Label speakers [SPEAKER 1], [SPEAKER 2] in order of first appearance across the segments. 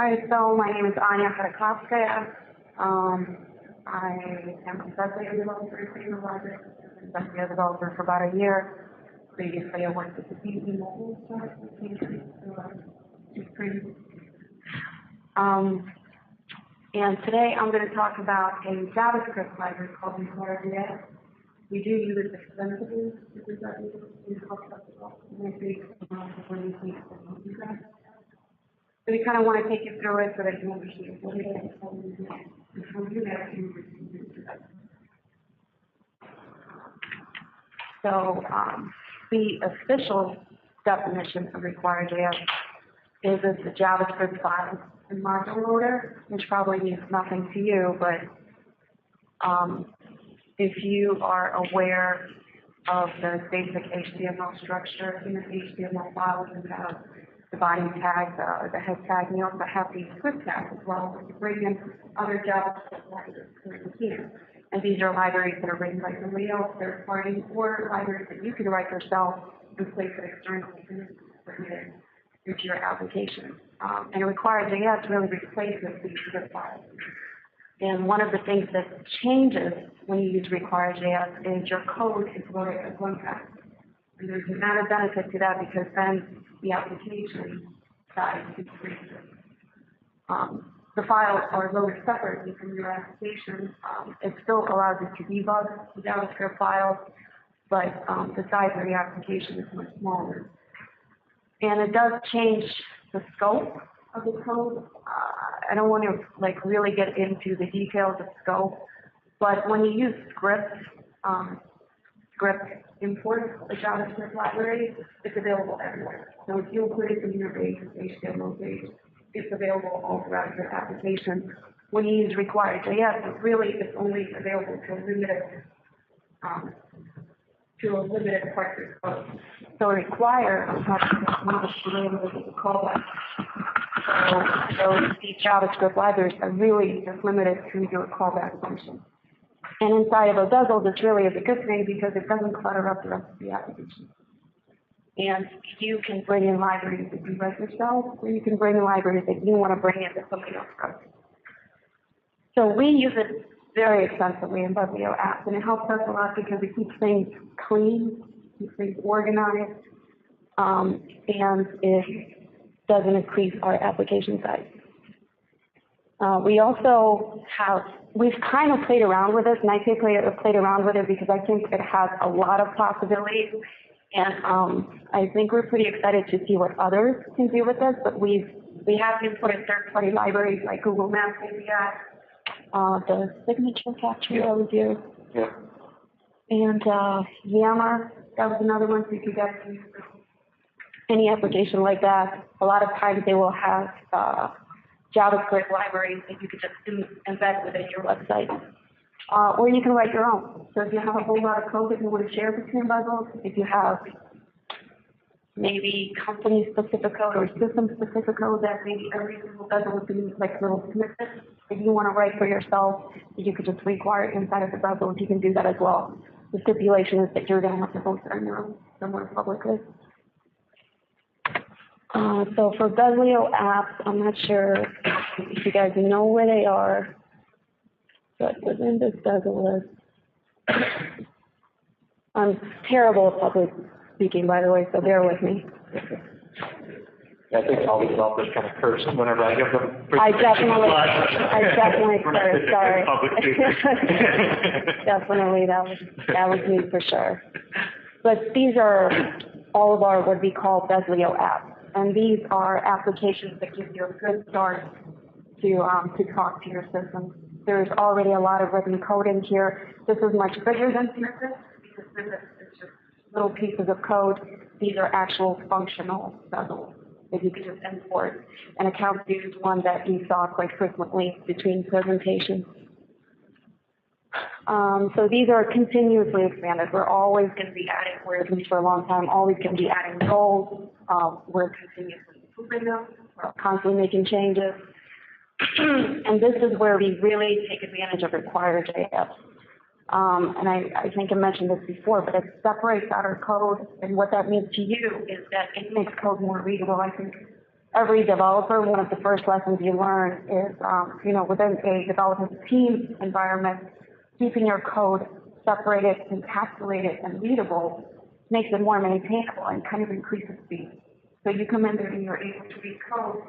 [SPEAKER 1] Hi, so my name is Hodakovskaya. I am a Bezlio developer for the library. I've been a Bezlio developer for about a year. Previously, I worked with the PC mobile startup with Mainspring. And today I'm going to talk about a JavaScript library called Hodakovskaya. We do use it extensively. So we kind of want to take you through it so that you understand what it is before you have to use it. So the official definition of require.js is it's a JavaScript file and module loader, which probably means nothing to you, but if you are aware of the basic HTML structure in an HTML file, you have the body tag, the head tag, and you also have the script tags as well, to bring in other JavaScript libraries where you can. And these are libraries that are written by Bezlio, third party, or libraries that you can write yourself and place it externally and bring it into your application. And require.js really replaces these script files. And one of the things that changes when you use require.js is your code is loaded as one path. And there's an added benefit to that because then the application side increases. The files are loaded separately from your application. It still allows you to debug the JavaScript files, but the size of the application is much smaller. And it does change the scope of the code. I don't want to really get into the details of scope, but when you use script import a JavaScript library, it's available everywhere. So if you include it in your base HTML page, it's available all throughout your application. When you use require.js, it's only available to a limited part of your code. So require has a callback. So these JavaScript libraries are really just limited to your callback function. And inside of a Bezlio, this really is a good thing because it doesn't clutter up the rest of the application. And you can bring in libraries that you write yourself, or you can bring in libraries that you want to bring in that somebody else writes. So we use it very extensively in Bezlio apps, and it helps us a lot because it keeps things clean, keeps things organized, and it doesn't increase our application size. We also we've kind of played around with it, and I say played around with it because I think it has a lot of possibilities, and I think we're pretty excited to see what others can do with this, but we have inputted third-party libraries like Google Maps API, the signature capture that we do, and Yammer, that was another one, so you could get to use any application like that. A lot of times they will have JavaScript libraries that you could just embed within your website. Or you can write your own. So if you have a whole lot of code that you want to share between Bezlios, if you have maybe company-specific code or system-specific code that maybe every single Bezlio would be like little snippets that you want to write for yourself, you could just require it inside of the Bezlios. You can do that as well. The stipulation is that you're going to have to host it on your own somewhere publicly. So for Bezlio apps, I'm not sure if you guys know where they are, but within this Bezlio list, I'm terrible at public speaking, by the way, so bear with me.
[SPEAKER 2] I think all the developers kind of curse whenever I give them.
[SPEAKER 1] I definitely curse, sorry. Definitely, that was me for sure. But these are all of our what we call Bezlio apps. And these are applications that give you a good start to talk to your system. There's already a lot of written code in here. This is much bigger than snippets because snippets is just little pieces of code. These are actual functional Bezlios that you can just import. And Account View is one that you saw quite frequently between presentations. So these are continuously expanded. We're always going to be adding, or at least for a long time, always going to be adding goals. We're continuously improving them. We're constantly making changes. And this is where we really take advantage of require.js. And I think I mentioned this before, but it separates out our code. And what that means to you is that it makes code more readable. I think every developer, one of the first lessons you learn is, within a development team environment, keeping your code separated, encapsulated, and readable makes it more maintainable and kind of increases speed. So you come in there and you're able to read code,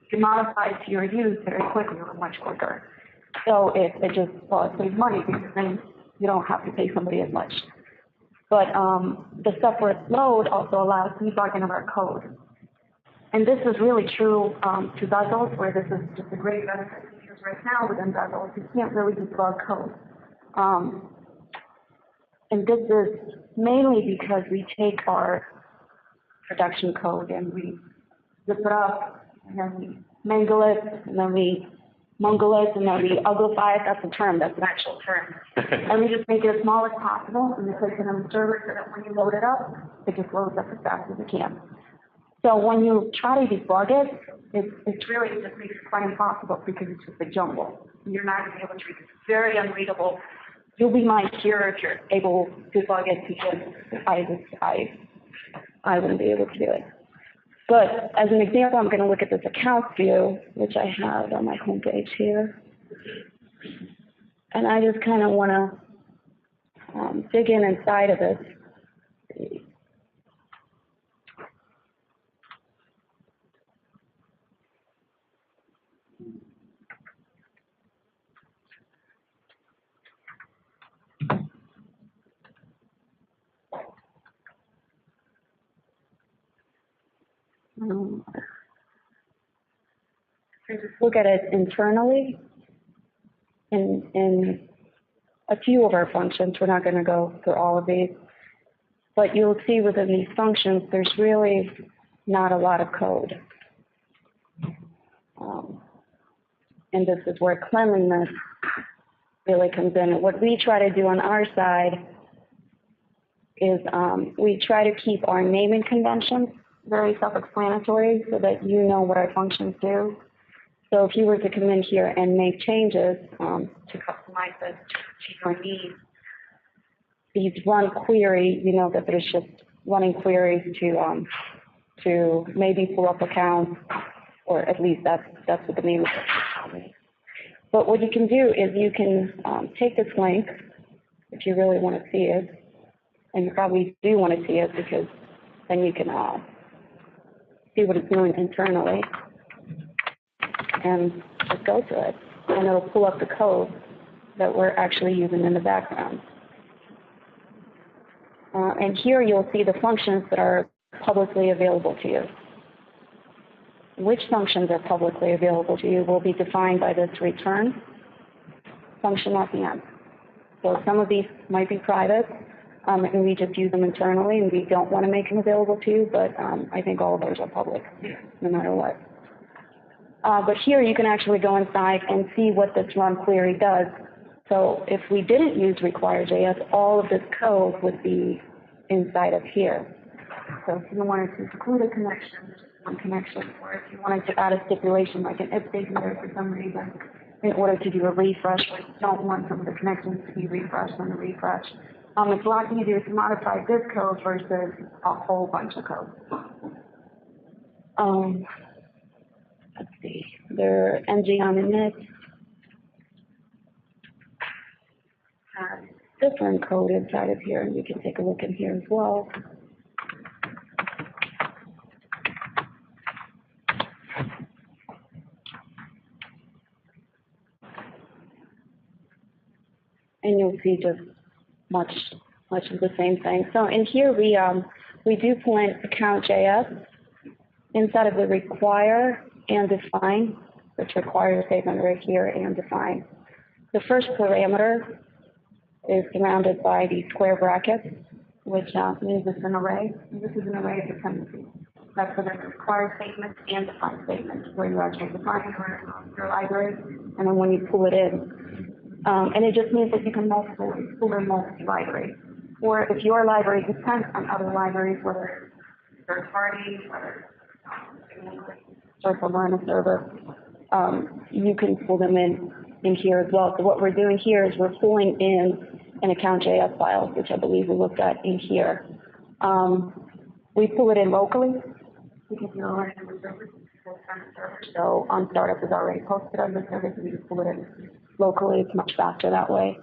[SPEAKER 1] you can modify it to your use very quickly or much quicker. So it saves money because then you don't have to pay somebody as much. But the separate load also allows debugging of our code. And this is really true to Bezels, where this is just a great benefit because right now within Bezels, you can't really debug code. And this is mainly because we take our production code and we zip it up, and then we mangle it, and then we mungle it, and then we uglify it. That's a term. That's an actual term. And we just make it as small as possible, and we place it on the server so that when you load it up, it just loads up as fast as it can. So when you try to debug it, it's really just makes it quite impossible because it's just a jumble. You're not going to be able to read it. It's very unreadable. You'll be my hero if you're able to debug it because I wouldn't be able to do it. But as an example, I'm going to look at this accounts view, which I have on my homepage here. And I just kind of want to dig inside of it. So just look at it internally in a few of our functions. We're not going to go through all of these, but you'll see within these functions, there's really not a lot of code. And this is where cleanliness really comes in. What we try to do on our side is we try to keep our naming conventions very self-explanatory so that you know what our functions do. So if you were to come in here and make changes to customize this to your needs, these run query, you know that there's just running queries to maybe pull up accounts, or at least that's what the name of it is. But what you can do is you can take this link if you really want to see it, and you probably do want to see it because then you can see what it's doing internally, and just go to it, and it'll pull up the code that we're actually using in the background. And here you'll see the functions that are publicly available to you. Which functions are publicly available to you will be defined by this return function at the end. So some of these might be private, and we just use them internally, and we don't want to make them available to you, but I think all of those are public, no matter what. But here you can actually go inside and see what this run query does. So if we didn't use require.js, all of this code would be inside of here. So if you wanted to include a connection, one connection, or if you wanted to add a stipulation like an if statement there for some reason, in order to do a refresh, or you don't want some of the connections to be refreshed on the refresh. It's a lot easier to modify this code versus a whole bunch of code. Let's see, their ng on init has different code inside of here, and you can take a look in here as well. And you'll see just much of the same thing. So in here we do pull in account.js inside of the require and define, which requires statement right here and define. The first parameter is surrounded by these square brackets, which means it's an array. And this is an array of dependencies. That's for the require statement and define statement, where you actually define your library, and then when you pull it in. And it just means that you can pull in multiple libraries. Or if your library depends on other libraries, whether it's third party, whether it's a line of service, you can pull them in here as well. So what we're doing here is we're pulling in an account.js file, which I believe we looked at in here. We pull it in locally, because you're already on the server. So on startup is already posted on the service, and you just pull it in locally. It's much faster that way.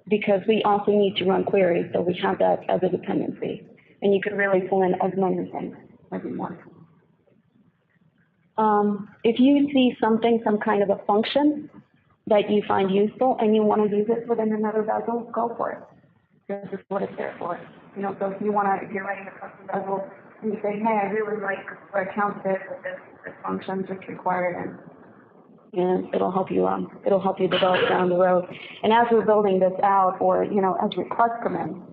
[SPEAKER 1] Because we also need to run queries, so we have that as a dependency. And you can really pull in as many things as you want. If you see something, some kind of a function that you find useful and you want to use it within another bezel, go for it. This is what it's there for. You know, so if you want to, if you're writing a custom bezel and you say, hey, I really like or account this with this function just required, and it'll help you develop down the road. And as we're building this out, or you know, as requests come in,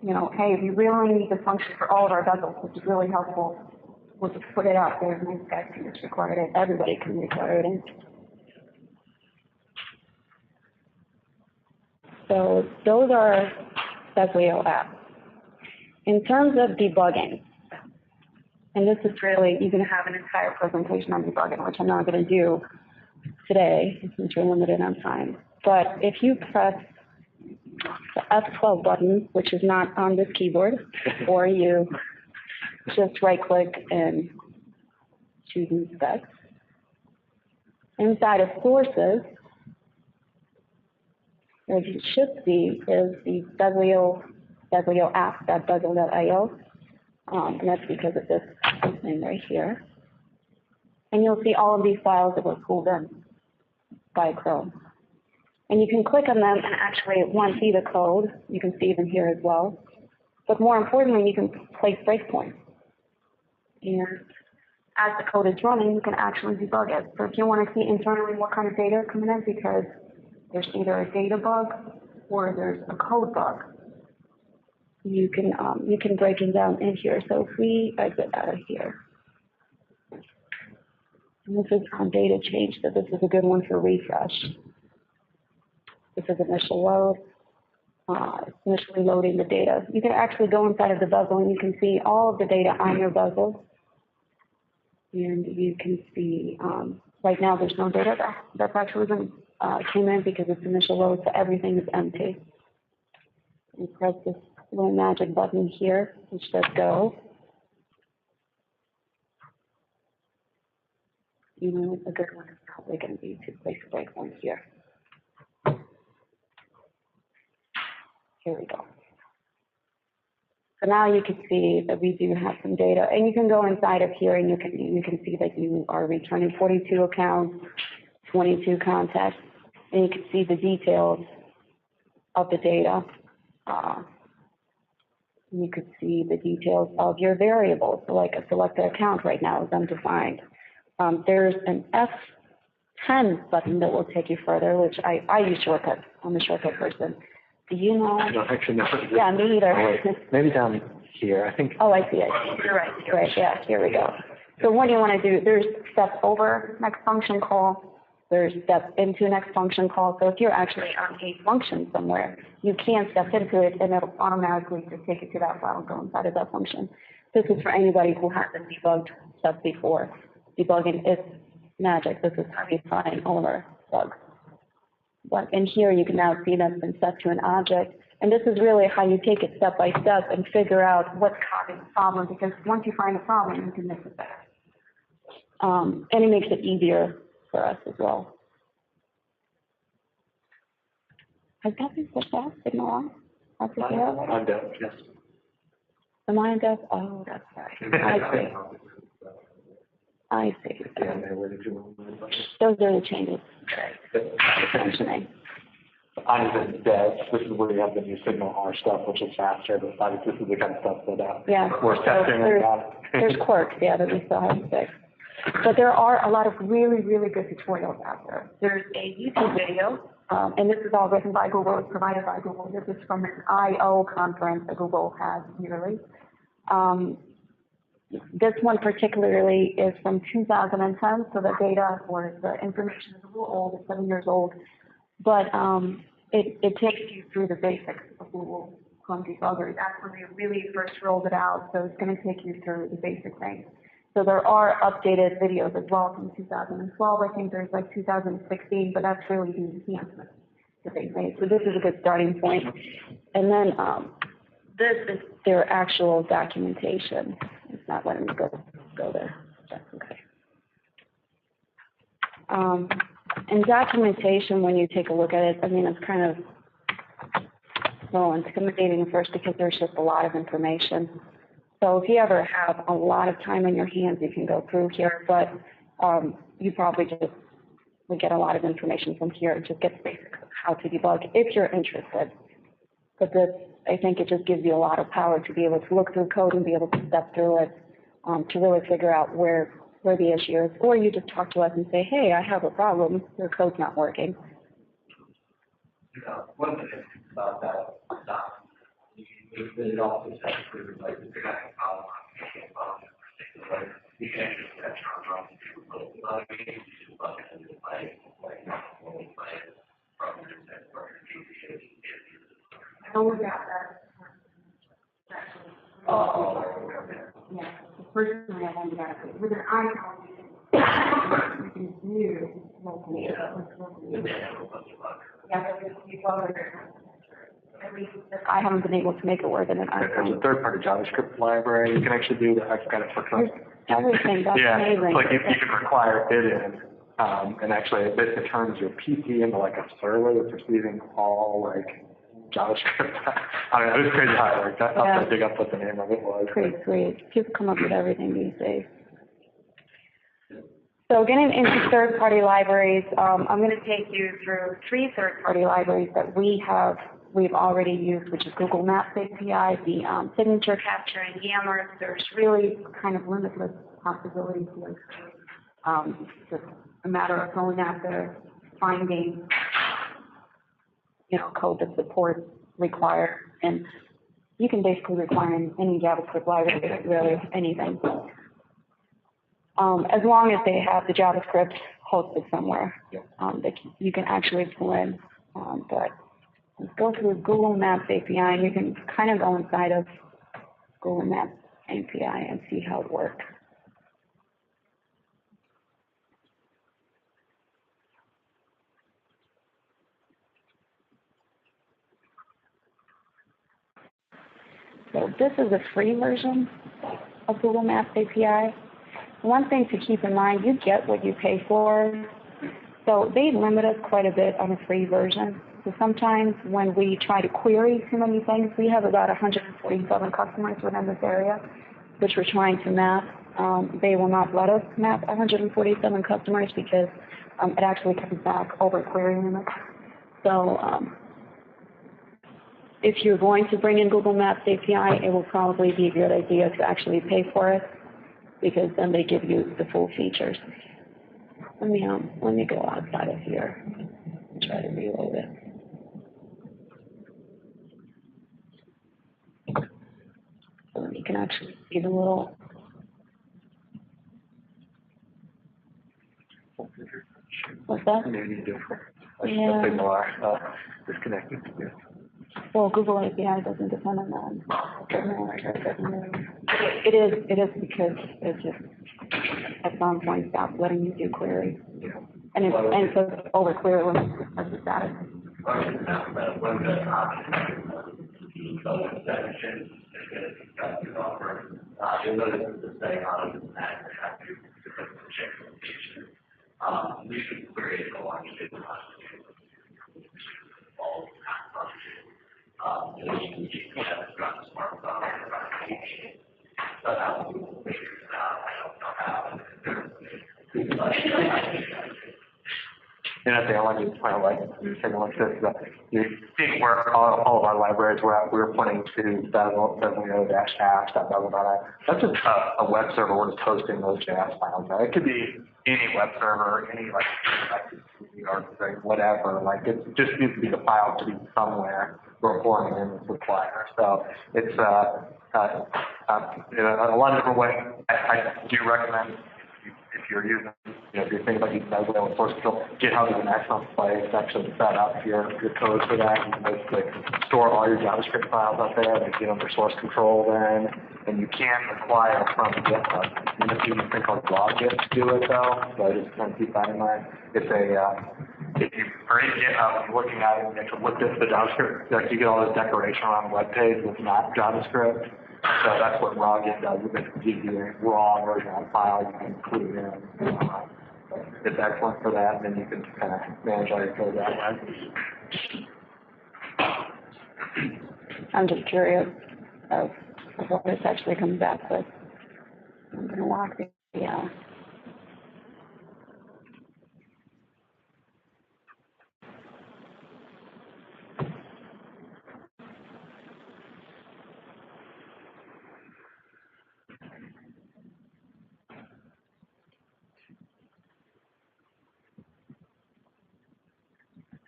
[SPEAKER 1] you know, hey, if you really need the function for all of our bezels, which is really helpful, we'll just put it out there, and these guys can just require it. Everybody can require it. So those are Bezlio apps. In terms of debugging, and this is really, you're going to have an entire presentation on debugging, which I'm not going to do today since we're limited on time. But if you press the F12 button, which is not on this keyboard, or you just right-click and choose Inspect, inside of Sources, what you should see is the Bezlio app.bezel.io, and that's because of this thing right here. And you'll see all of these files that were pulled in by Chrome. And you can click on them and actually, one, see the code. You can see them here as well. But more importantly, you can place breakpoints. And as the code is running, you can actually debug it. So if you want to see internally what kind of data are coming in, because there's either a data bug or there's a code bug, you can break it down in here. So if we exit out of here, and this is on data change, so this is a good one for refresh. This is initial load. It's initially loading the data. You can actually go inside of the bezel and you can see all of the data on your bezel. And you can see, right now there's no data that's actually been came in because it's initial load, so everything is empty. You press this little magic button here, which says go. You know, a good one is probably going to be to place a breakpoint here. Here we go. So now you can see that we do have some data, and you can go inside of here and you can see that you are returning 42 accounts, 22 contacts, and you can see the details of the data. You could see the details of your variables. So like a selected account right now is undefined. There's an F10 button that will take you further, which I use shortcuts. I'm a shortcut person. Do you know?
[SPEAKER 2] I don't actually know.
[SPEAKER 1] Yeah, me either.
[SPEAKER 2] Oh, wait, maybe down here, I think.
[SPEAKER 1] Oh, I see it. You're right. Yeah, here we go. So what do you want to do? There's step over next function call. There's step into next function call. So if you're actually on a function somewhere, you can step into it and it'll automatically just take you to that file and go inside of that function. This is for anybody who hasn't debugged stuff before. Debugging is magic. This is how you find all of our bugs. But in here, you can now see that's been set to an object. And this is really how you take it step by step and figure out what's causing the problem, because once you find the problem, you can fix it better. And it makes it easier for us as well. Has that been pushed off? Signal on?
[SPEAKER 2] I'm deaf, yes.
[SPEAKER 1] Am I deaf? Oh, that's right. I see. Those are the changes. Functioning.
[SPEAKER 2] I'm even deaf. This is where you have the new signal R stuff, which is faster, but obviously this is the kind of stuff that we're testing right now.
[SPEAKER 1] There's quirks, that we still have to fix. But there are a lot of really, really good tutorials out there. There's a YouTube video, and this is all written by Google, it's provided by Google. This is from an I/O conference that Google has yearly. This one particularly is from 2010, so the data or the information is a little old, it's 7 years old, but it takes you through the basics of Google Chrome Debugger. That's when they really first rolled it out, so it's going to take you through the basic things. So there are updated videos as well from 2012. I think there's like 2016, but that's really the enhancements that they made. So this is a good starting point. And then this is their actual documentation. It's not letting me go there. That's okay. And documentation, when you take a look at it, I mean, it's kind of, well, intimidating at first because there's just a lot of information. So if you ever have a lot of time on your hands, you can go through here, but you probably just would get a lot of information from here. Just get the basics of how to debug if you're interested. But this, I think it just gives you a lot of power to be able to look through code and be able to step through it to really figure out where the issue is. Or you just talk to us and say, hey, I have a problem. Your code's not working.
[SPEAKER 3] One of the things about that, it also says like the dramatic problem you can just catch on
[SPEAKER 1] Yeah, personally, I ended up with an icon. You can view locally. I haven't been able to make it work in an icon.
[SPEAKER 2] There's a third-party JavaScript library. You can actually do that. I've got it for
[SPEAKER 1] everything. That's amazing.
[SPEAKER 2] Like you can require it in, and actually it basically turns your PC into like a server that's receiving all like JavaScript. I don't know. It was crazy how it worked. I have to dig up what the name of it was.
[SPEAKER 1] Pretty sweet. People come up with everything these days. So getting into third-party libraries, I'm going to take you through 3 third-party libraries that we've already used, which is Google Maps API, the signature capture, and Yammer. There's really kind of limitless possibilities here. It's just a matter of going out there, finding, code that supports require, and you can basically require any JavaScript library, really anything. As long as they have the JavaScript hosted somewhere that you can actually pull in. But let's go through Google Maps API, and you can kind of go inside of Google Maps API and see how it works. So this is a free version of Google Maps API. One thing to keep in mind, you get what you pay for. So they limit us quite a bit on a free version. So sometimes when we try to query too many things, we have about 147 customers within this area, which we're trying to map. They will not let us map 147 customers because it actually comes back over querying them. So if you're going to bring in Google Maps API, it will probably be a good idea to actually pay for it, because then they give you the full features. Let me go outside of here and try to reload it. So you can actually see the little. What's that?
[SPEAKER 2] Maybe you do for
[SPEAKER 1] yeah.
[SPEAKER 2] the signal are disconnected. Yeah.
[SPEAKER 1] Well, Google API doesn't depend on that. It is because it just at some point stops letting you do queries.
[SPEAKER 2] Yeah.
[SPEAKER 1] And it says over query limits as the status.
[SPEAKER 3] You'll notice the setting on the Mac have to check location. We should query it along with all you can have it on the smartphone. But I don't know how.
[SPEAKER 2] And I think I want to point out, like, something like this, that you see where all of our libraries were at. We were pointing to Bezlio -apps, That's just a web server. We're just hosting those JS files. It could be any web server, any like or whatever. Like, it just needs to be the file to be somewhere reporting in this require. So it's a lot of different ways. I do recommend if you're using, if you're thinking about using Bezlio and source control, GitHub is an excellent place to actually set up your code for that. You can basically store all your JavaScript files out there and get under source control then, and you can acquire from GitHub. And if you use a thing called logit to do it though, so just kind of keep that in mind. It's if you are in GitHub and looking at it, and you can look at the JavaScript, like you get all this decoration on the web page with not JavaScript. So that's what raw Git does. It gives you a raw version of the file you can include in. It's excellent for that, and then you can kind of manage all your code that way.
[SPEAKER 1] I'm just curious of what this actually comes back with. I'm going to lock the, yeah.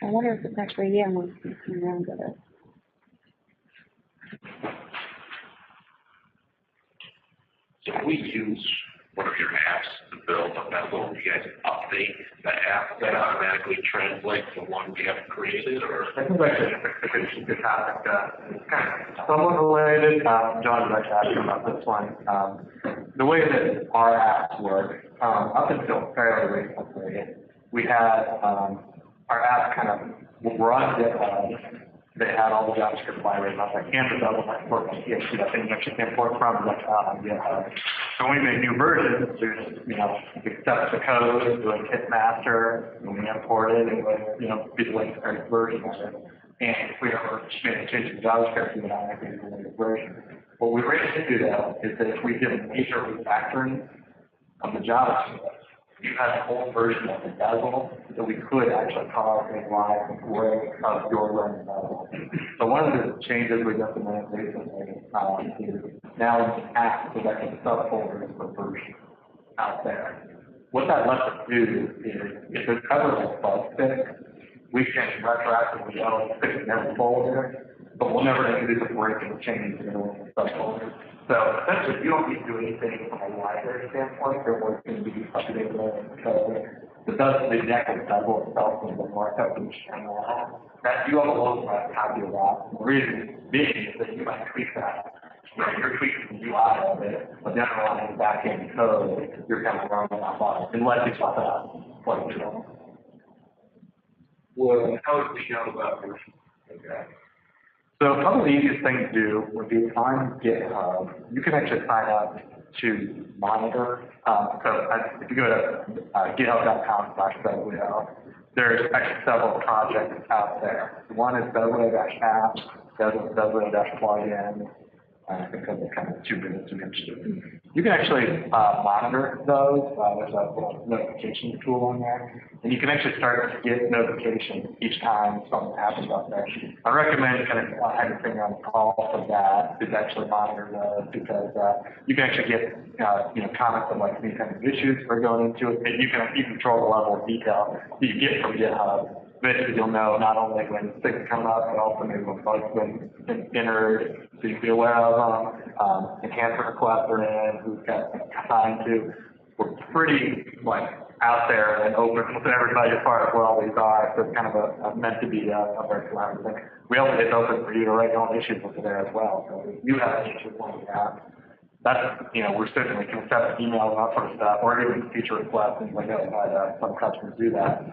[SPEAKER 1] I wonder if it's actually, yeah, once you come around to this.
[SPEAKER 4] So if we use one of your apps to build a Bezlio, do you guys update the app that automatically translates the one we have created, or?
[SPEAKER 2] I think that's a good topic. It's kind of somewhat related. John was actually asking about this one. The way that our apps work, up until fairly recently, we had our app kind of run GitHub. They had all the JavaScript libraries up there, and the Bezlio export PHP that thing actually import from GitHub. So when we made new versions, there's, you accept the code, do a kit master, when we import it, it would, be the latest version of it. And if we ever made a change to JavaScript, we would automatically do the latest version. What we were able to do, though, is that if we did a major refactoring of the JavaScript, you had a whole version of the Bezlio that we could actually call a live array of your running Bezlio. So one of the changes we've implemented recently is now we can act selecting subfolders for version out there. What that lets us do is, if there's ever a bug fix, we can retroactively fix every folder, but we'll never introduce a break and change in the subfolder. So essentially, you don't need to do anything from a library standpoint. There was going to be updated code that does the exact Bezlio itself in the markup and channel. That you have a little copy of that. The reason being is that you might tweak that. You're tweaking the UI of it, but then on the back end code, you're kind of running that file unless you swap it out.
[SPEAKER 4] Well, how would we know about version? Okay.
[SPEAKER 2] So probably the easiest thing to do would be on GitHub, you can actually sign up to monitor. If you go to github.com/Bezlio, there's actually several projects out there. One is Bezlio-apps, Bezlio-plugin. I think those are kind of 2 minutes to be interested in. You can actually monitor those. There's a little notification tool on there. And you can actually start to get notifications each time something happens out there. I recommend kind of having your finger on the pulse of that to actually monitor those because you can actually get comments of like these kind of issues that are going into it. And you can control the level of detail that you get from GitHub. Eventually you'll know not only when things come up, but also maybe when bugs been entered, so you can be aware of them. Enhancement requests are in, who's got assigned to. We're pretty out there and open with everybody as far as where all these are. So it's kind of meant to be a very collaborative thing. We also it's open for you to write your own issues with it there as well. So if you have an issue with the app, that's, we're certainly can set up emails and that sort of stuff, or even feature requests, things like that. Some customers do that.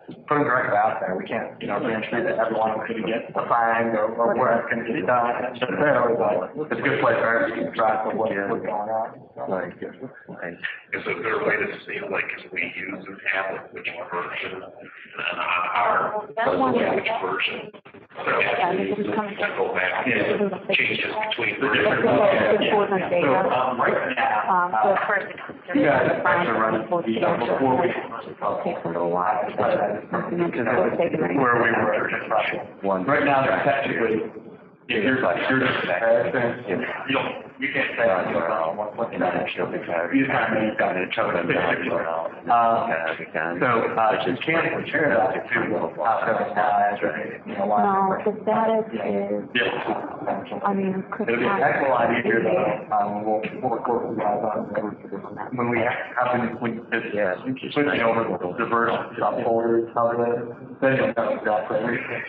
[SPEAKER 2] Put them directly out there. We can't, guarantee that everyone is going to get assigned or where it's going to get done. It's a good place for everyone to keep track of what's going on.
[SPEAKER 4] Is there a way to see, if we use an app, which version, and on our, which version?
[SPEAKER 1] Yeah, this is coming.
[SPEAKER 4] Go back and changes between
[SPEAKER 2] The
[SPEAKER 4] versions.
[SPEAKER 2] different right now,
[SPEAKER 1] So first, it's
[SPEAKER 2] actually running before we
[SPEAKER 1] takes a little while.
[SPEAKER 2] where we were. Right now, they're technically, if you're just comparison, you can't say what's in that. You kind of need that. So you can't compare that to
[SPEAKER 1] no, the status is, could
[SPEAKER 2] it'll be a heck of a lot easier though, we'll work with you guys on when we have been, switching over the diverse subfolders, then you'll know exactly everything.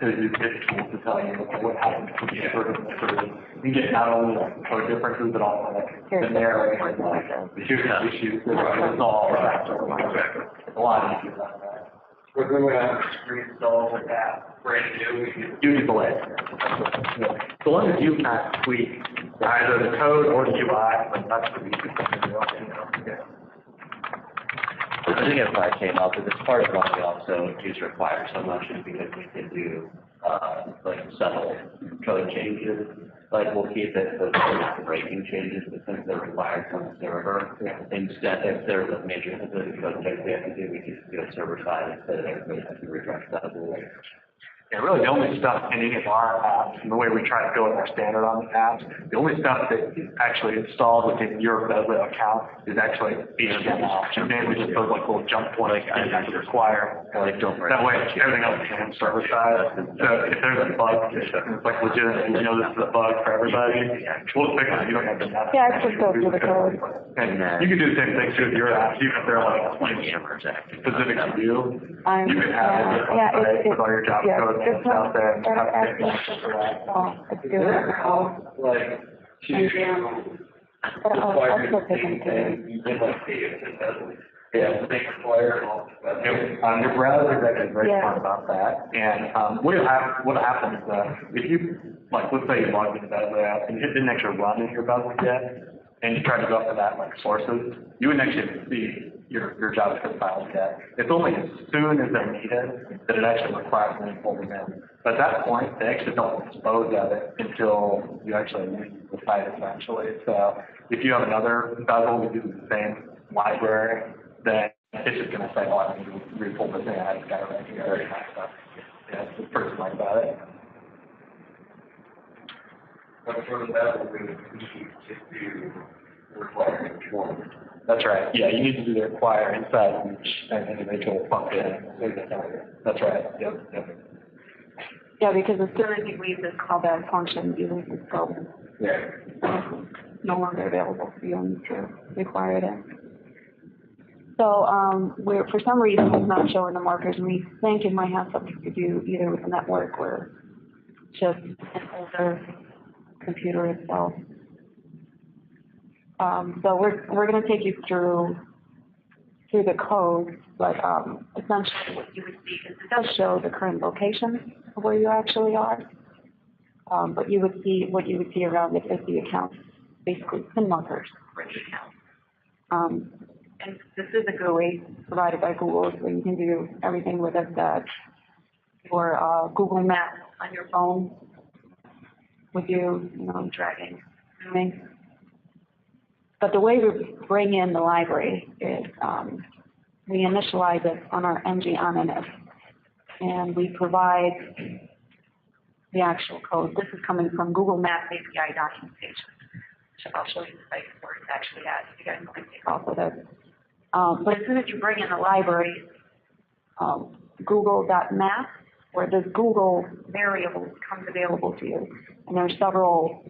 [SPEAKER 2] You get tools to tell you what happens to the you get not only like code differences, but also like the narrowing, like the human issues that are resolved. It's a lot easier than that.
[SPEAKER 3] We're going to have to reinstall with that brand new.
[SPEAKER 2] You need the delay. So long as you kind of tweak either the code or the UI, like that's the easiest thing to do. Yeah.
[SPEAKER 5] I think if I came up with this part of what we also use require so much is because we can do like subtle code changes. Like we'll keep it so there's breaking changes, but since they're required from the server, instead if there's a major specific code change we have to do, we can just do it server side instead of everybody has to refresh that.
[SPEAKER 2] Yeah, really the only stuff in any of our apps, and the way we try to build our standard on the apps, the only stuff that is actually installed within your Bezlio account is actually HTML. And then we just put like little jump points and actually require. That way everything else can server side. So if there's a bug, it's like legitimate, you know this is a bug for everybody, we'll fix it, you don't have to.
[SPEAKER 1] Yeah, I just go through the code.
[SPEAKER 2] And you can do the same thing too with your apps, even if they're like specific to you. You can have it with all your job code.
[SPEAKER 1] It's
[SPEAKER 2] out there.
[SPEAKER 1] it's doing it now.
[SPEAKER 3] Like,
[SPEAKER 1] But I'll still take them too.
[SPEAKER 3] you can like see it in Bezlio. Yeah, make a flyer and all that.
[SPEAKER 2] Your browser is actually very smart about that. And what happens is if you, like, let's say you log into Bezlio and it didn't actually run in your Bezlio yet, and you try to go up to that, like, sources, you wouldn't actually see your JavaScript files yet. It's only as soon as they're needed that it actually requires them to pull them in. But at that point, they actually don't dispose of it until you actually leave the site essentially. So if you have another Bezel that uses the same library, then it's just going to say, oh, I need to re-pull this in. I just got it right here. So, yeah, it's pretty smart about it.
[SPEAKER 3] But for the Bezlio, we just do require each one.
[SPEAKER 2] That's right. Yeah, you need to do the require inside each individual function. That's right. Yep.
[SPEAKER 1] Yeah, because as soon as you leave this callback function, you lose the scope.
[SPEAKER 2] Yeah.
[SPEAKER 1] No longer available, so you'll need to require it in. So we're, for some reason, it's not showing the markers, and we think it might have something to do either with the network or just an older computer itself. So we're going to take you through the code, but essentially what you would see is it does show the current location of where you actually are, but what you would see around it is the account, basically pin markers for each account. And this is a GUI provided by Google, so you can do everything with it that your Google Maps on your phone with you dragging, zooming. But the way we bring in the library is we initialize it on our ng on init, and we provide the actual code. This is coming from Google Maps API documentation, which I'll show you the site where it's actually at. You guys can take off with it. But as soon as you bring in the library, Google.map, where this Google variable becomes available to you, and there are several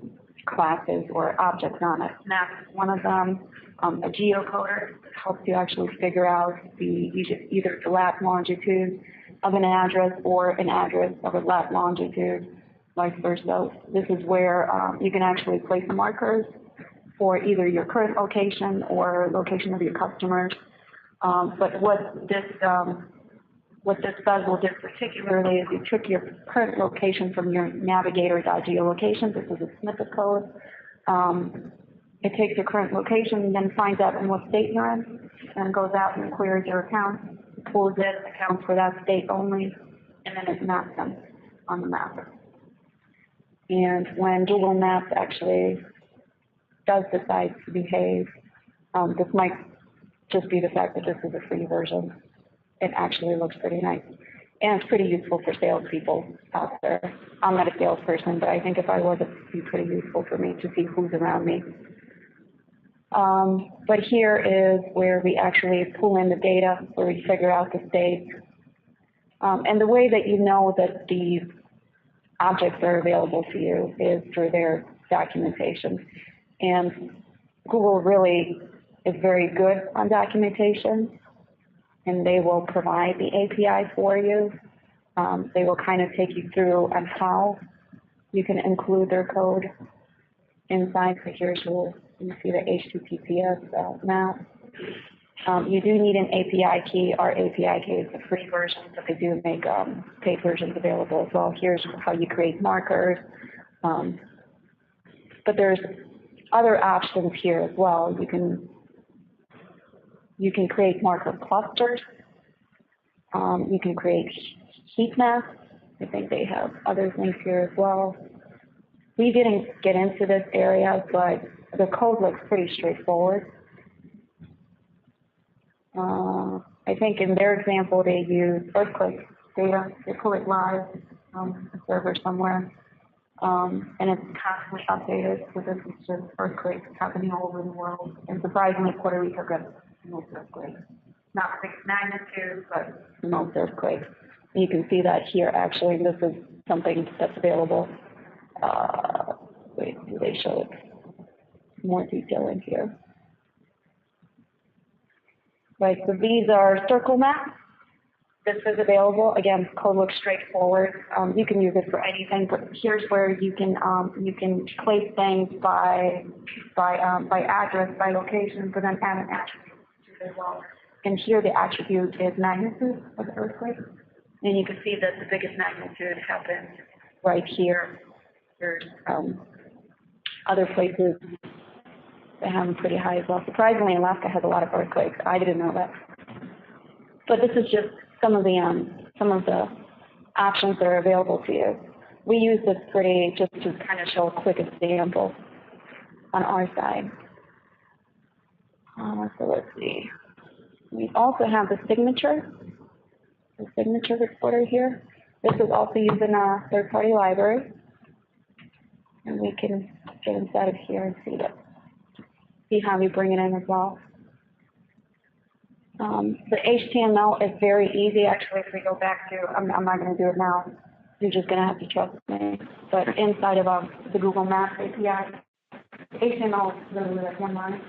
[SPEAKER 1] classes or objects on it. Map is one of them. A geocoder helps you actually figure out either the lat longitude of an address or an address of a lat longitude, vice versa. This is where you can actually place the markers for either your current location or location of your customers. But what this Bezlio did particularly is you took your current location from your navigator.geolocation. This is a snippet code. It takes your current location and then finds out in what state you're in, and goes out and queries your account, pulls it, accounts for that state only, and then it maps them on the map. And when Google Maps actually does decide to behave, this might just be the fact that this is a free version. It actually looks pretty nice. And it's pretty useful for salespeople out there. I'm not a salesperson, but I think if I was, it would be pretty useful for me to see who's around me. But here is where we actually pull in the data, where we figure out the states. And the way that you know that these objects are available to you is through their documentation. And Google really is very good on documentation, and they will provide the API for you. They will kind of take you through on how you can include their code inside, so here's where you see the HTTPS map. You do need an API key. Our API key is the free version, but they do make paid versions available as well. Here's how you create markers. But there's other options here as well. You can create marker clusters. You can create heat maps. I think they have other things here as well. We didn't get into this area, but the code looks pretty straightforward. I think in their example, they use earthquake data. They pull it live on a server somewhere, and it's constantly updated. So this is just earthquakes happening all over the world. And surprisingly, Puerto Rico gets the most earthquakes. Not big magnitude, but the most earthquakes. And you can see that here, actually, and this is something that's available. Wait, do they show it? More detail in here. Right, so these are circle maps. This is available. Again, code looks straightforward. You can use it for anything, but here's where you can place things by address, by location, but then add an attribute to it as well. And here the attribute is magnitude of the earthquake. And you can see that the biggest magnitude happened right here. There's other places that have them pretty high as well. Surprisingly, Alaska has a lot of earthquakes. I didn't know that. But this is just some of the options that are available to you. We use this just to kind of show a quick example on our side. So let's see. We also have the signature recorder here. This is also used in a third-party library. And we can get inside of here and see how we bring it in as well. The HTML is very easy, actually. If we go back to, I'm not going to do it now. You're just going to have to trust me. But inside of the Google Maps API, HTML is literally like one line.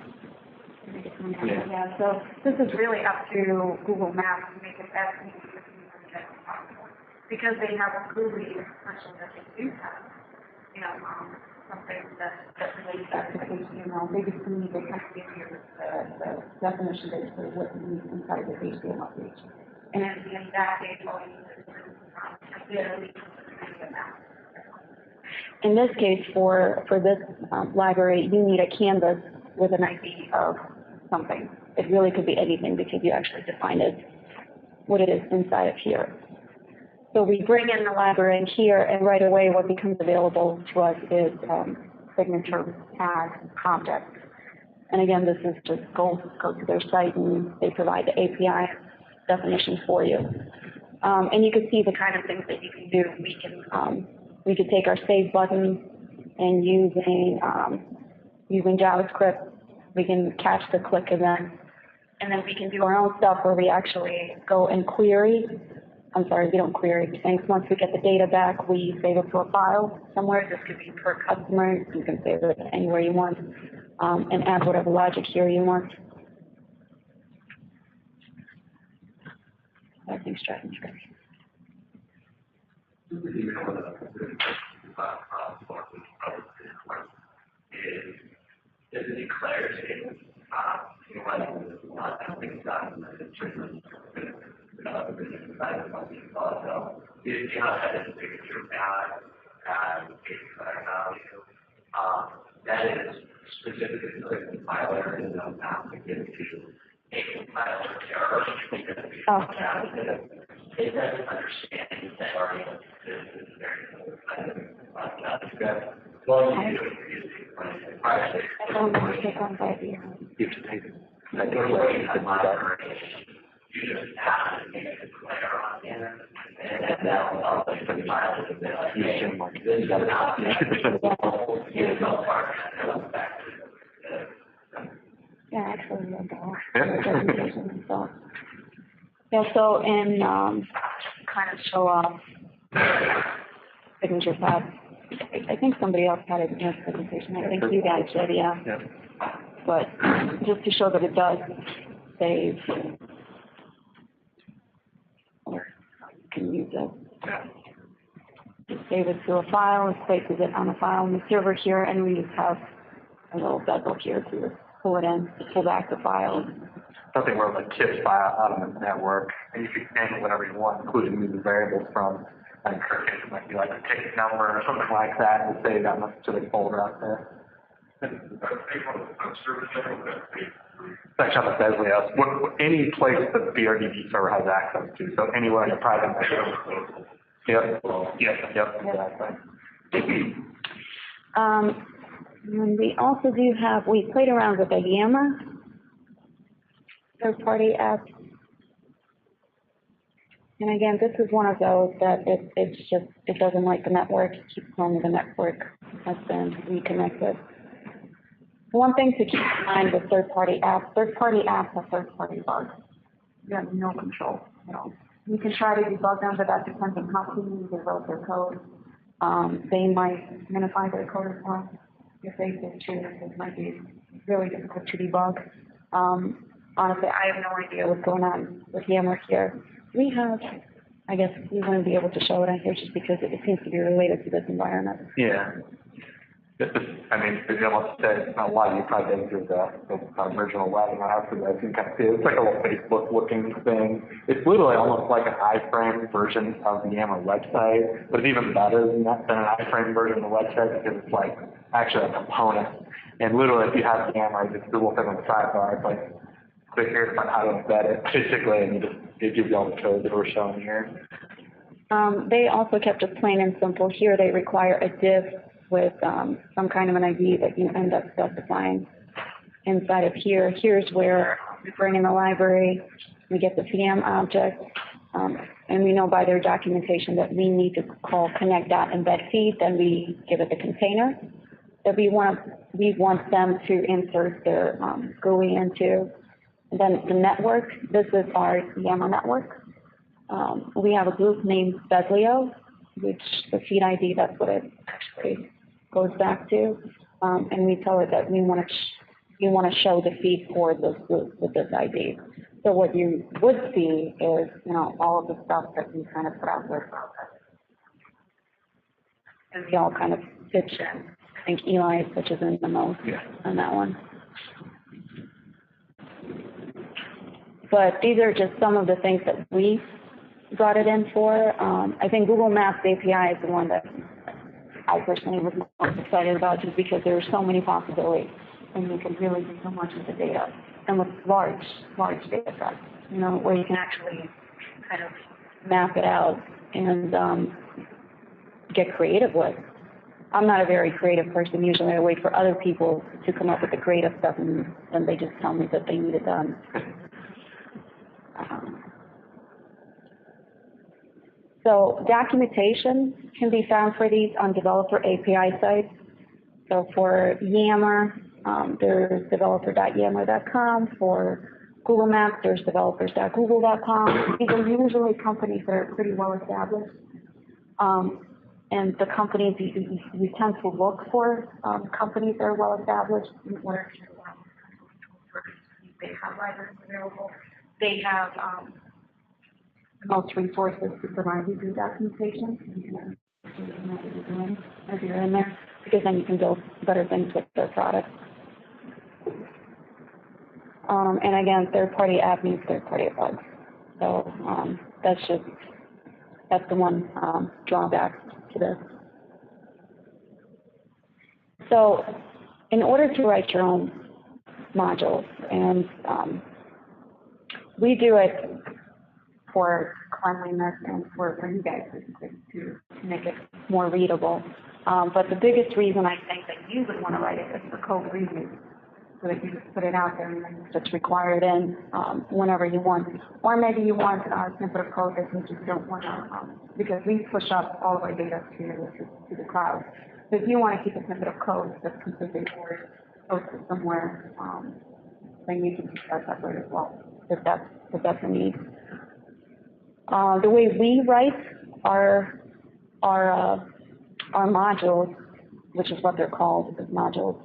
[SPEAKER 1] Yeah. So this is really up to Google Maps to make it as easy as possible. Because they have a Google function that they do have, something that relates back to HTML. They just need to kind of give you the definition basically of what you need inside the HTML page. And at the end of that page, all you need is in this case, for this library, you need a canvas with an ID of something. It really could be anything because you actually define it, what it is inside of here. So we bring in the library in here, and right away what becomes available to us is signature tag objects. And again, this is just go to their site, and they provide the API definition for you. And you can see the kind of things that you can do. We can take our save button, and using JavaScript, we can catch the click event, and then we can do our own stuff where we actually go and query. I'm sorry, we don't query things. Once we get the data back, we save it to a file somewhere. This could be per customer. You can save it anywhere you want, and add whatever logic here you want. I think Stratton's great.
[SPEAKER 3] Is it declared that is specifically for the compiler and not to give to a compiler error. It doesn't understand that argument is very well, you do it using private.
[SPEAKER 1] I don't know if it's on by the
[SPEAKER 2] You have to take it.
[SPEAKER 3] You just have to make a declare on there, and that will help the compiler to be like, hey, this is not here's no part of that.
[SPEAKER 1] yeah, actually, yeah, so in kind of show off signature tab. I think somebody else had it in their presentation. I think you guys did, yeah. But just to show that it does save, or you can use it. save it to a file, it places it on a file in the server here, and we just have a little bezel here to pull it in, to pull back the file.
[SPEAKER 2] Something where like chips file out of the network, and you can name it whatever you want, including moving variables from, like, it might be like a ticket number or something like that, and save that much to the folder out there. Section on the Bezlio, any place that the BRDB server has access to, so anywhere in the private network. Yep, exactly.
[SPEAKER 1] And we also do have, we played around with a Yammer third-party app. And again, this is one of those that it doesn't like the network, it keeps telling me the network has been reconnected. One thing to keep in mind with third-party apps have third-party bugs. You have no control at all. You can try to debug them, but that depends on how clean they wrote their code. They might minify their code as well. If they did too, it might be really difficult to debug. Honestly, I have no idea what's going on with Yammer here. We have, I guess we wouldn't be able to show it on here just because it seems to be related to this environment.
[SPEAKER 2] Yeah. I mean, as you almost said, a lot of you probably been through the original web, and after that, you can kind of see it. It's like a little Facebook-looking thing. It's literally almost like an iframe version of the Yammer website, but it's even better than that, than an iframe version of the website because it's like actually a component. And literally, if you have Yammer, this little thing on the sidebar, it's like click here to find how to embed it, basically, and it gives you all the code that we're showing here.
[SPEAKER 1] They also kept it plain and simple. Here, they require a div with some kind of an ID that you end up specifying inside of here. Here's where we bring in the library, we get the VM object, and we know by their documentation that we need to call connect.embed feed, then we give it the container that we want them to insert their GUI into. And then the network, this is our Yammer network. We have a group named Bezlio, which the feed ID, that's what it actually goes back to, and we tell it that we want to show the feed for this group with this ID. So what you would see is, all of the stuff that we kind of put out there. And we all kind of pitch in. I think Eli pitches in the most on that one. But these are just some of the things that we brought it in for. I think Google Maps API is the one that I personally was most excited about, just because there are so many possibilities, and you can really do so much with the data, and with large data sets, where you can actually kind of map it out and get creative with. I'm not a very creative person. Usually I wait for other people to come up with the creative stuff, and then they just tell me that they need it done. So documentation can be found for these on developer API sites. So for Yammer, there's developer.yammer.com. For Google Maps, there's developers.google.com. These are usually companies that are pretty well established. And the companies, you tend to look for companies that are well established in order to they have libraries available. They have most resources to provide you good documentation. As you're in there, because then you can build better things with their products. And again, third-party app means third-party bugs. So that's the one drawback to this. So in order to write your own modules, and we do it for cleanliness and for you guys to make it more readable. But the biggest reason I think that you would want to write it is for code review, so that you just put it out there and then just require it in whenever you want. Or maybe you want a snippet of code that you just don't want to, because we push up all of our data to the cloud. So if you want to keep a snippet of code that's completely yours, posted somewhere, then you can keep that separate as well, if that's a need. The way we write our modules, which is what they're called, is modules,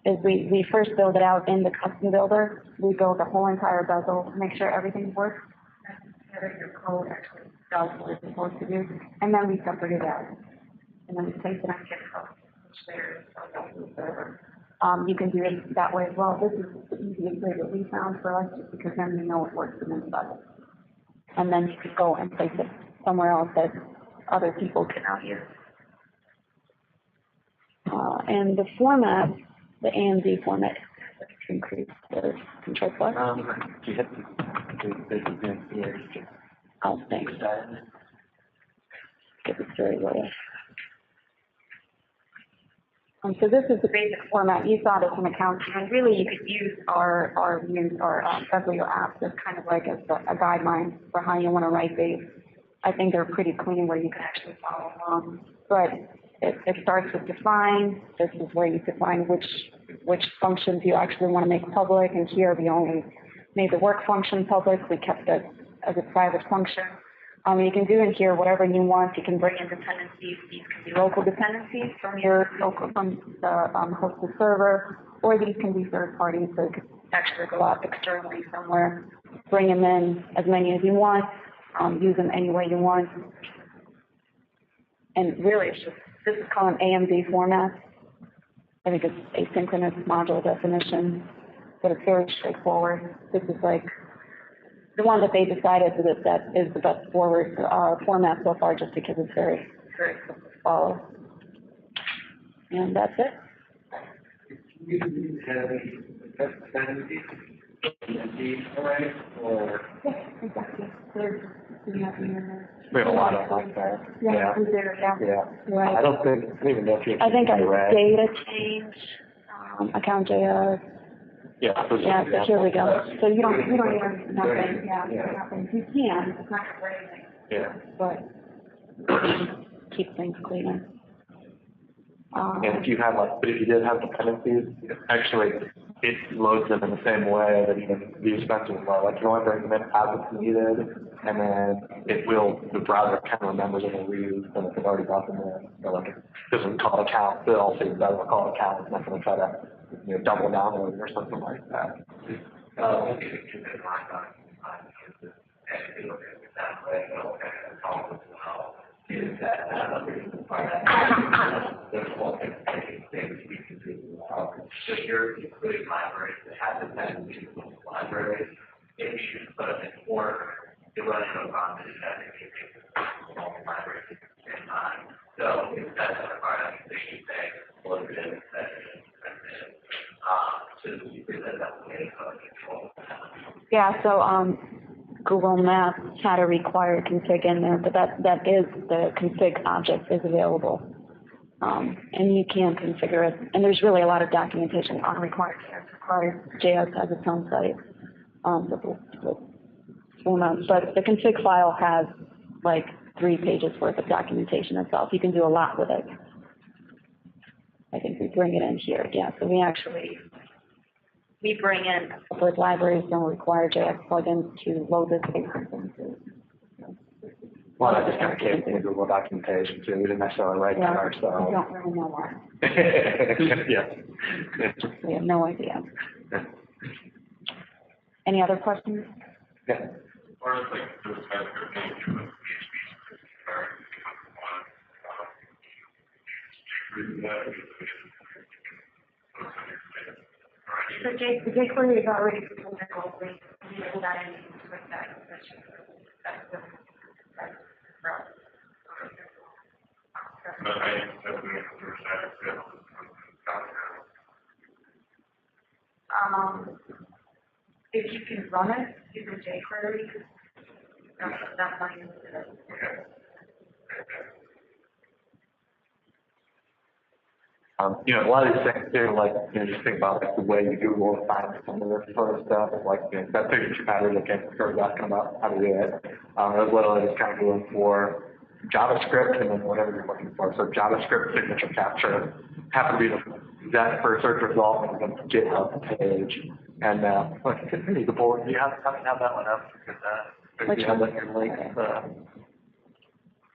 [SPEAKER 1] is we first build it out in the custom builder. We build the whole entire bezel, make sure everything works, and your code actually does what it's supposed to do, and then we separate it out. And then we place it on GitHub, which later is on the server. You can do it that way as well. This is the easiest way that we found for us, just because then we know it works in inside. And then you could go and place it somewhere else that other people can now use. And the format, the AMD format, increase the control plus.
[SPEAKER 2] Do you hit the here?
[SPEAKER 1] Oh, thanks. Get this very low. So this is the basic format. You saw this in accounting, and really you could use our Bezlio apps as kind of like a guideline for how you want to write these. I think they're pretty clean where you can actually follow along. But it starts with define. This is where you define which functions you actually want to make public, and here we only made the work function public. We kept it as a private function. You can do in here whatever you want. You can bring in dependencies. These can be local dependencies from the hosted server, or these can be third parties, so you could actually go out externally somewhere, bring them in as many as you want, use them any way you want. And really, it's just, this is called an AMD format. I think it's asynchronous module definition, but it's very straightforward. This is like the one that they decided that is the best format so far, just because it's very, very simple to follow. And that's it.
[SPEAKER 2] Or
[SPEAKER 1] Yeah, exactly.
[SPEAKER 2] we have a lot of like that.
[SPEAKER 1] Yeah, we do, yeah.
[SPEAKER 2] Yeah.
[SPEAKER 1] Right.
[SPEAKER 2] I don't even know if you.
[SPEAKER 1] I think a data change, account.js.
[SPEAKER 2] Yeah.
[SPEAKER 1] Yeah, so here we go. So you don't even, nothing, nothing. You can, it's not for anything.
[SPEAKER 2] Yeah.
[SPEAKER 1] But keep things cleaner.
[SPEAKER 2] And if you have but if you did have dependencies, actually it loads them in the same way that even the expenses will. Like you only bring them in as it's needed, and then the browser kind of remembers it and reuse them if it's already got them in. So like if it doesn't call account, it'll say that will call account. It's not going to try to double download or something like that.
[SPEAKER 3] Is that there's one thing you can do. So you're including libraries that have dependencies on libraries. If you put them in order, you're running out of time to do that if you take all the libraries at the same time. So if that's a part of the thing you say, load it in, set it in, so you present that way of control.
[SPEAKER 1] Yeah, so Google Maps had a required config in there, but that is the config object is available. And you can configure it. And there's really a lot of documentation on required JS. Required JS has its own site. But the config file has like 3 pages worth of documentation itself. You can do a lot with it. I think we bring it in here. Yeah, so we bring in public libraries and require JS plugins to load this into.
[SPEAKER 2] Well, I just kind of came from the Google documentation too. We didn't necessarily write that ourselves.
[SPEAKER 1] We don't really know why.
[SPEAKER 2] Yeah.
[SPEAKER 1] We have no idea. Any other questions?
[SPEAKER 2] Yeah.
[SPEAKER 4] Or it's like this kind of nature of
[SPEAKER 1] So jQuery is already technical. We use that in with that session. If you can run it using jQuery, that's how you do it.
[SPEAKER 2] A lot of these things too, like, just think about like the way you Google and find some of this sort of stuff, like, that signature pattern that Ken started asking about how to do it. It was literally just kind of going for JavaScript and then whatever you're looking for. So JavaScript signature capture happened to be the exact first search result on the GitHub page. And, the board, do you haven't have that one up?
[SPEAKER 1] Which
[SPEAKER 2] you have
[SPEAKER 1] one?
[SPEAKER 2] that in your link?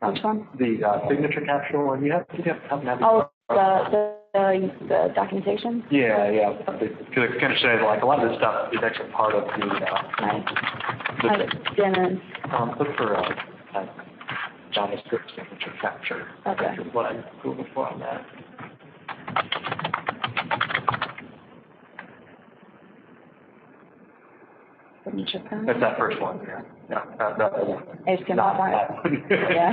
[SPEAKER 1] Which one?
[SPEAKER 2] The signature capture one, you haven't had
[SPEAKER 1] Oh, the documentation?
[SPEAKER 2] Yeah. Because it kind of shows like a lot of this stuff is actually part of the.
[SPEAKER 1] I didn't.
[SPEAKER 2] Look for JavaScript signature capture.
[SPEAKER 1] Okay.
[SPEAKER 2] Which is what I Googled for on that.
[SPEAKER 1] Signature pen?
[SPEAKER 2] That's that first one, yeah. Yeah, that one.
[SPEAKER 1] HTML part.
[SPEAKER 2] that one.
[SPEAKER 1] Yeah.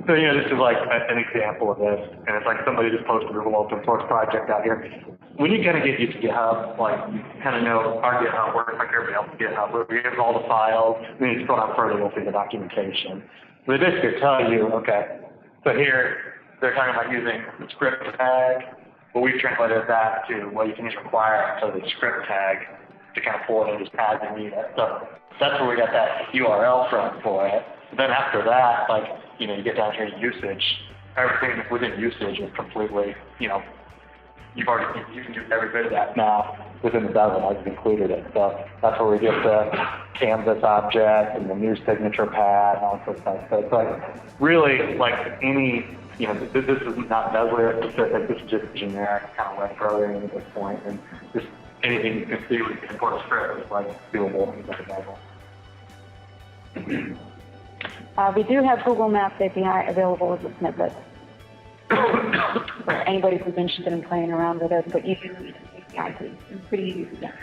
[SPEAKER 2] So, you know, this is like an example of this, and it's like somebody just posted a little open source project out here. When you kind of get used to GitHub, like, you kind of know our GitHub works like everybody else's GitHub. We have all the files, and then you scroll down further, you'll see the documentation. They basically tell you, okay, so here, they're talking about using the script tag, but we've translated that to, well, you can just require so the script tag to kind of pull it in just as you need it. So that's where we got that URL from for it. But then after that, like, you know, you get down here to usage. Everything within usage is completely, you know, you can do every bit of that now within the bezel. I've included it. So that's where we get the canvas object and the new signature pad and all sorts of stuff. So it's like really like any, you know, this is not Bezlio specific. This is just generic kind of web programming at this point, and just anything you can see with the import script is like doable with a bezel.
[SPEAKER 1] We do have Google Maps API available as a snippet for anybody who's interested in playing around with it, but you do need an API, so it's pretty easy to get.